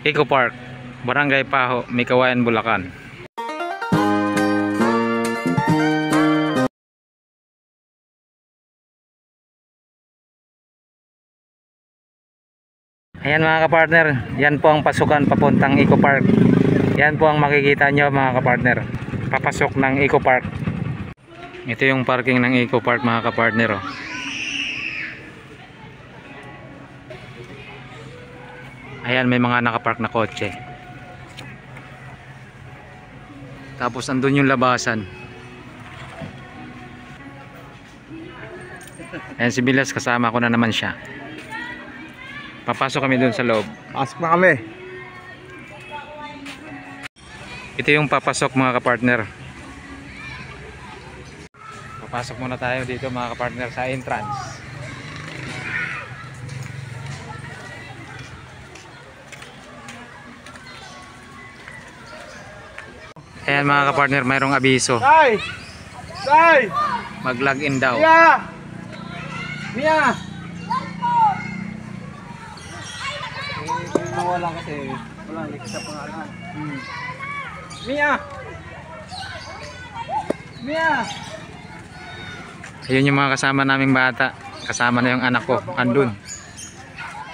Eco Park, Barangay Paho, Mikawayan, Bulacan. Ayan mga kapartner, yan po ang pasukan papuntang Eco Park. Yan po ang makikita nyo mga kapartner, papasok ng Eco Park. Ito yung parking ng Eco Park mga kapartner. Ayan, may mga nakapark na kotse. Tapos andun yung labasan. Ayan si Bilas, kasama ko na naman siya. Papasok kami dun sa loob. Pasok na kami. Ito yung papasok mga kapartner. Papasok muna tayo dito mga kapartner sa entrance. Ayan mga kapartner, mayroong abiso. Tay! Tay! Mag-log in daw. Mia! Mia! Wala kasi. Wala, hindi kita pangalan. Mia! Mia! Ayun yung mga kasama naming bata. Kasama na yung anak ko. Andun.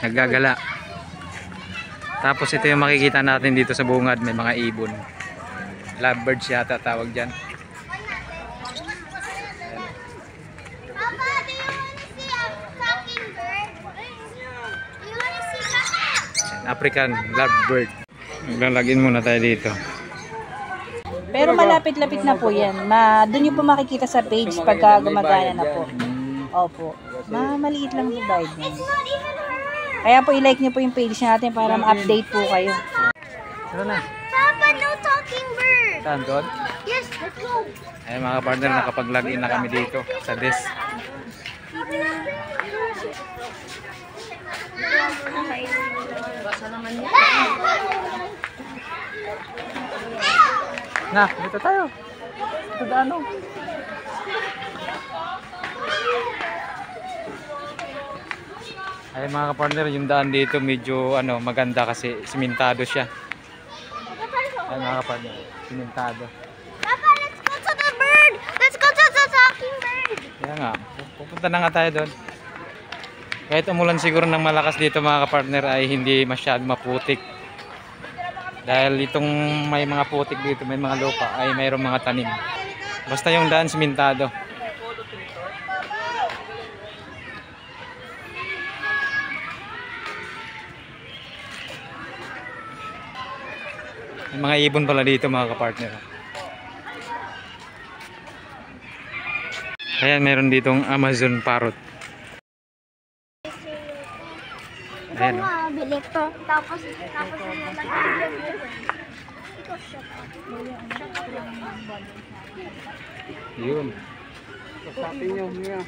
Naggagala. Tapos ito yung makikita natin dito sa bungad. May mga ibon. Lovebirds yata tawag dyan. African lovebird. Maglalagin muna tayo dito. Pero malapit-lapit na po yan. Doon nyo po makikita sa page pagka gumagana na po. Opo. Maliit lang po guide nyo. Kaya po i-like nyo po yung page natin para ma-update po kayo. Ano na? Papa, no talking bird. Saan doon? Yes, let's go. Ay mga partner, nakapag-login na kami dito sa desk. Na, dito tayo. Ito ano? Ay mga partner, yung daan dito medyo maganda kasi simentado siya. Ay mga partner, simentado. Papa, let's go to the bird. Let's go to the talking bird. Kaya nga, pupunta na nga tayo doon. Kahit umulan siguro ng malakas dito mga kapartner ay hindi masyado maputik. Dahil itong may mga putik dito, may mga lupa ay mayroong mga tanim. Basta yung daan simentado. May mga ibon pala dito mga kapartner. Ayan, meron ditong Amazon parrot. Ayan, Ikaw nga, bili to. Tapos yun. Sabi niyo, Mia.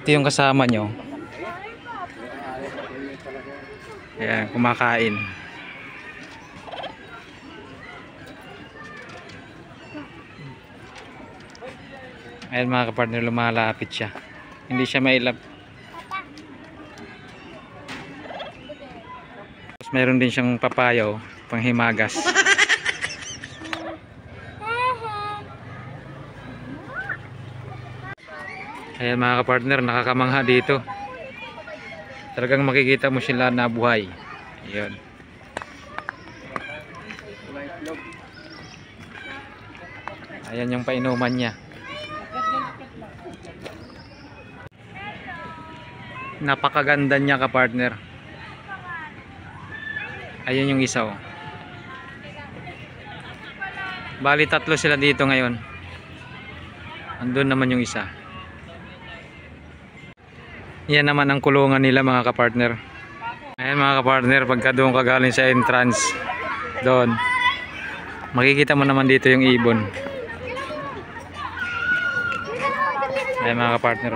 Ito yung kasama nyo. Ayan, kumakain. Ayan mga kapartner, lumalapit siya. Hindi siya mailap. Tapos mayroon din siyang papayaw, panghimagas. Ayan mga kapartner, nakakamangha dito. Talagang makikita mo sila na buhay. Ayan. Ayan yung painuman niya. Napakaganda niya kapartner. Ayan yung isa. Bali tatlo sila dito ngayon. Andun naman yung isa. Yan naman ang kulungan nila mga kapartner. Ayan mga kapartner, pagka doon ka galing sa entrance doon, makikita mo naman dito yung ibon. Ayan mga kapartner.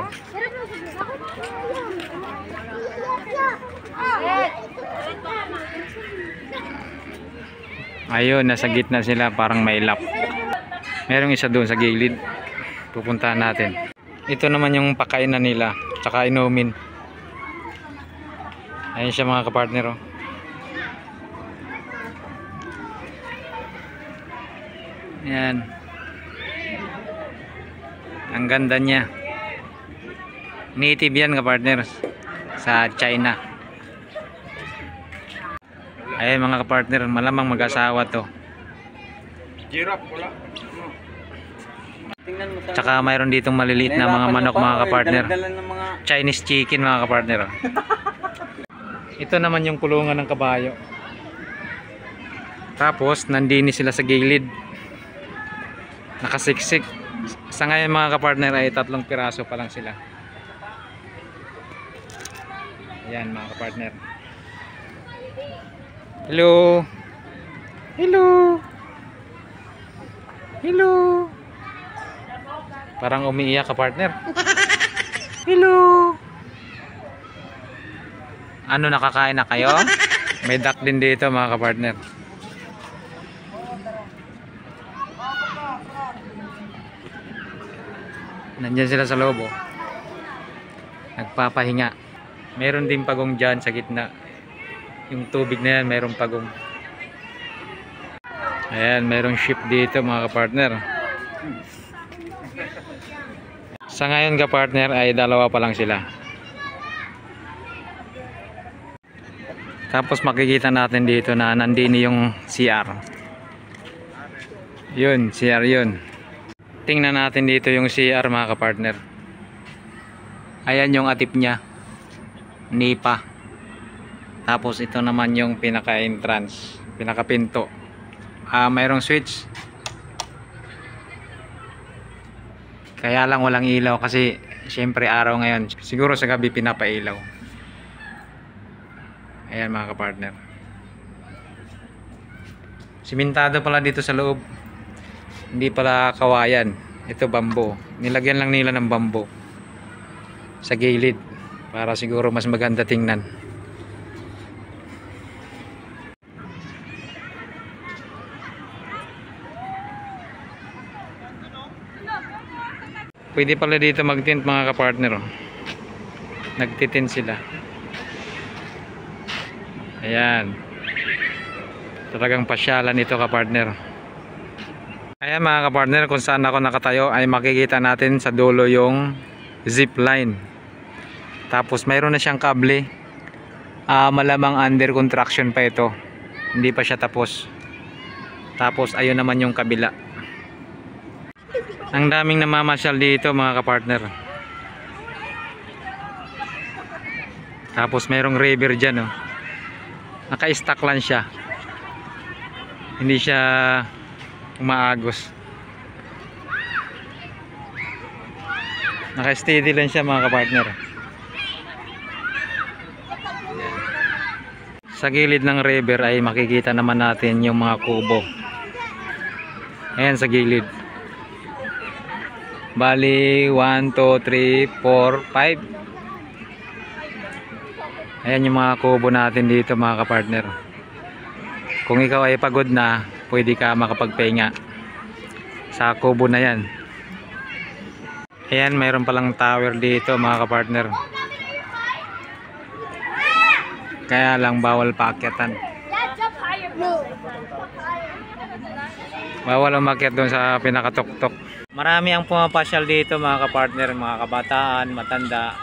Ayun, nasa gitna sila, parang may lap. Merong isa doon sa gilid. Pupuntahan natin. Ito naman yung pakainan nila, tsaka inumin. Ayun siya mga kapartner, oh. Ayan. Ang ganda niya. Native yan kapartner sa China. Ayun mga kapartner, malamang mag-asawa to. Giraffe wala. Tingnan mo sa. Tsaka mayroon ditong maliliit na mga manok mga kapartner. Dala ng mga Chinese chicken mga kapartner. Ito naman yung kulungan ng kabayo. Tapos nandini sila sa gilid. Nakasiksik. Sa ngayon mga kapartner ay 3 piraso pa lang sila. Ayan mga kapartner. Hello. Hello. Hello. Parang umiiyak kapartner. Hello. Ano, nakakain na kayo? May duck din dito mga kapartner. Nandyan sila sa loob, oh. Nagpapahinga. Meron din pagong dyan sa gitna. Yung tubig na yan, mayroong pagong. Ayan, mayroong ship dito mga kapartner. Sa ngayon kapartner ay 2 pa lang sila. Tapos makikita natin dito na nandini yung CR. Yun, CR yun. Tingnan natin dito yung CR mga kapartner. Ayan yung atip niya. Nipa. Tapos ito naman yung pinaka-entrance, pinaka-pinto. Mayroong switch. Kaya lang walang ilaw kasi syempre araw ngayon. Siguro sa gabi pinapailaw. Ayan mga kapartner. Simentado pala dito sa loob. Hindi pala kawayan. Ito bamboo. Nilagyan lang nila ng bamboo sa gilid para siguro mas maganda tingnan. Pwede pala dito mag-tent mga kapartner, oh. Nagtitint sila. Ayan. Talagang pasyalan ito kapartner. Ayan mga kapartner, kung saan ako nakatayo ay makikita natin sa dulo yung zip line. Tapos mayroon na siyang kable. Malamang under construction pa ito. Hindi pa siya tapos. Tapos ayun naman yung kabila. Ang daming namamasyal dito mga kapartner. Tapos mayroong river dyan, oh. Naka-stack lang siya. Hindi siya umaagos. Naka-steady lang siya mga kapartner. Sa gilid ng river ay makikita naman natin yung mga kubo. Ayan sa gilid. Bali 1, 2, 3, 4, 5. Ayan yung mga kubo natin dito mga kapartner. Kung ikaw ay pagod na, pwede ka makapagpahinga sa kubo na yan. Ayan, mayroon palang tower dito mga kapartner. Kaya lang bawal paakyatan. Bawal umakyat doon sa pinakatuktok. Marami ang pumapasyal dito mga kapartner, mga kabataan, matanda.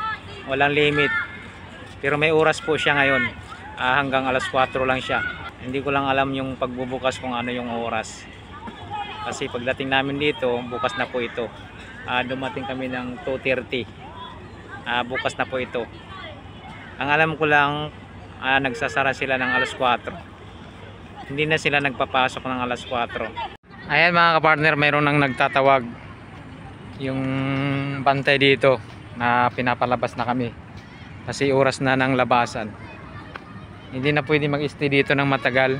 Walang limit. Pero may oras po siya ngayon. Hanggang alas 4 lang siya. Hindi ko lang alam yung pagbubukas kung ano yung oras. Kasi pagdating namin dito, bukas na po ito. Dumating kami ng 2:30. Bukas na po ito. Ang alam ko lang, nagsasara sila ng alas 4. Hindi na sila nagpapasok ng alas 4. Ayan mga kapartner, mayroon nang nagtatawag. Yung bantay dito na pinapalabas na kami. Kasi oras na ng labasan. Hindi na pwede mag-stay dito ng matagal.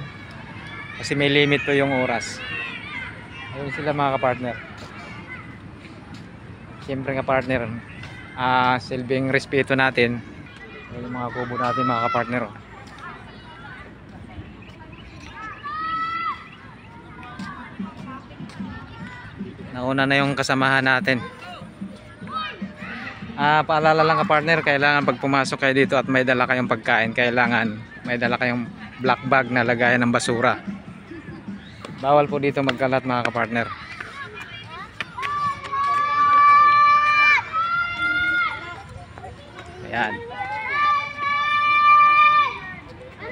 Kasi may limit po yung oras. Ayun sila mga kapartner. Siyempre kapartner, silbing respeto natin. Ayun yung mga kubo natin mga kapartner, oh. Nauna na yung kasamahan natin. Paalala lang ka-partner, kailangan pag pumasok kayo dito at may dala kayong pagkain, kailangan may dala kayong black bag na lagayan ng basura. Bawal po dito magkalat mga ka-partner. Ayan.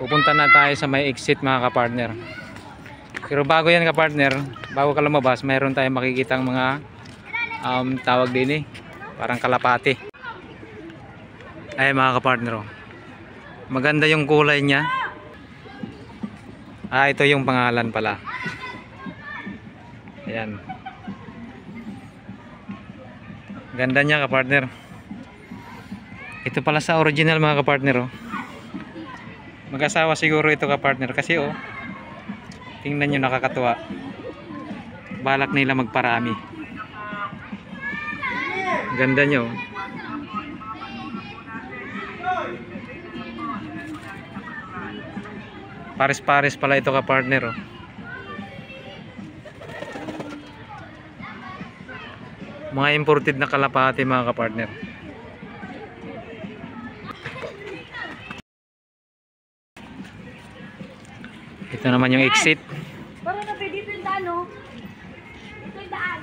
Pupunta na tayo sa may exit mga ka-partner. Pero bago yan ka-partner, bago ka lumabas, mayroon tayong makikitang mga tawag din parang kalapati. Ay mga ka-partner, maganda yung kulay niya. Ito yung pangalan pala. Ayan. Ganda niya ka-partner. Ito pala sa original mga ka-partner. Mag-asawa siguro ito ka-partner kasi tingnan nyo, nakakatuwa. Balak nila magparami. Ganda nyo. Pares-pares pala ito ka-partner. Mga imported na kalapati mga ka-partner. Ito naman yung exit. Para na dito yung daan, no? Ito yung daan.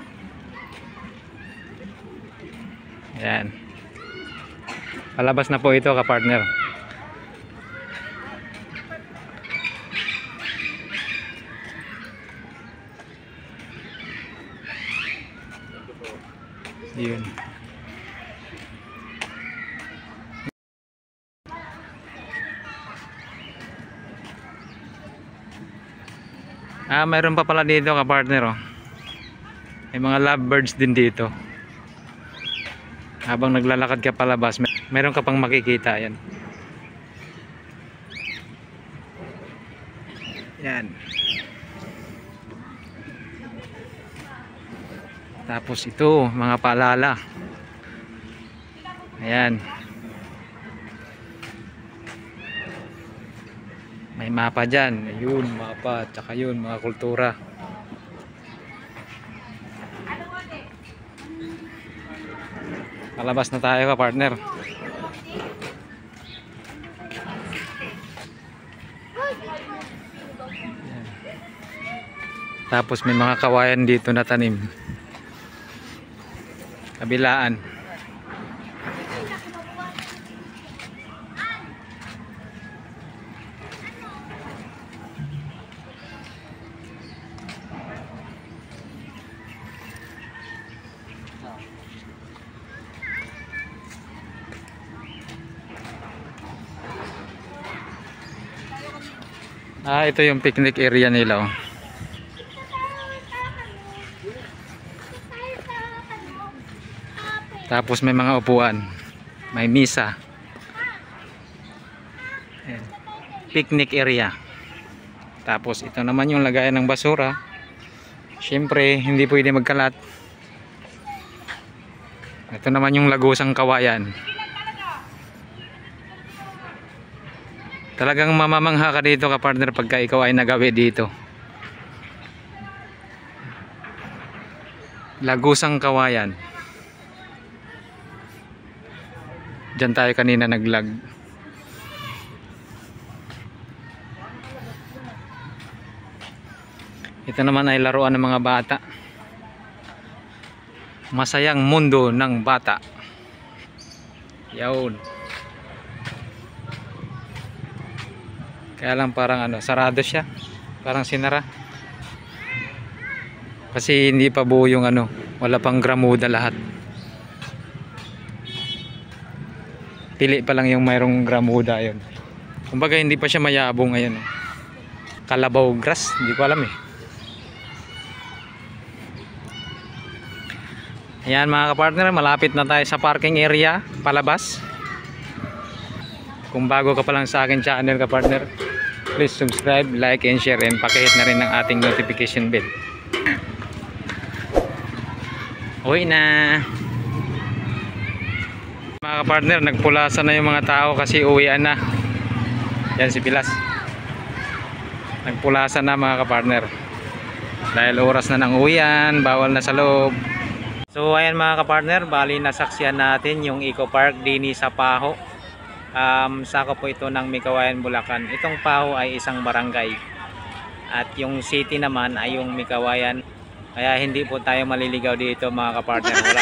Ayan. Palabas na po ito ka-partner. Yun. Mayroon pa pala dito ka-partner. May mga lovebirds din dito. Habang naglalakad ka palabas, meron ka pang makikita. Yan. Yan. Tapos ito, mga paalala. Ayan. May mapa dyan. Ayun, mapa. Tsaka yun, mga kultura. Palabas na tayo ka partner. Ayan. Tapos may mga kawayan dito na tanim. Kabilaan. Ito yung picnic area nila. Tapos may mga upuan, may misa. Ayan. Picnic area. Tapos ito naman yung lagayan ng basura. Siyempre hindi pwede magkalat. Ito naman yung lagusang kawayan. Talagang mamamangha ka dito ka partner pagka ikaw ay nagawi dito. Lagusang kawayan. Diyan tayo kanina naglag. Ito naman ay laruan ng mga bata. Masayang mundo ng bata. Yawn. Kaya lang parang sarado siya. Parang sinara. Kasi hindi pa buo yung wala pang gramuda lahat. Pili pa lang yung mayroong gramuda yun. Kumbaga hindi pa siya mayabong ngayon. Kalabaw grass, hindi ko alam eh. Ayan mga kapartner, malapit na tayo sa parking area palabas. Kung bago ka pa lang sa akin channel kapartner, please subscribe, like and share, and pakihit na rin ng ating notification bell. Uwi na mga kapartner, nagpulasan na yung mga tao kasi uwian na. Yan si Pilas, nagpulasan na mga kapartner dahil oras na ng uwian, bawal na sa loob. So ayan mga kapartner, bali nasaksihan natin yung Eco Park dini sa Paho. Sakop po ito ng Mikawayan, Bulacan. Itong Paho ay isang barangay. At yung city naman ay yung Mikawayan. Kaya hindi po tayo maliligaw dito mga kapartner. Wala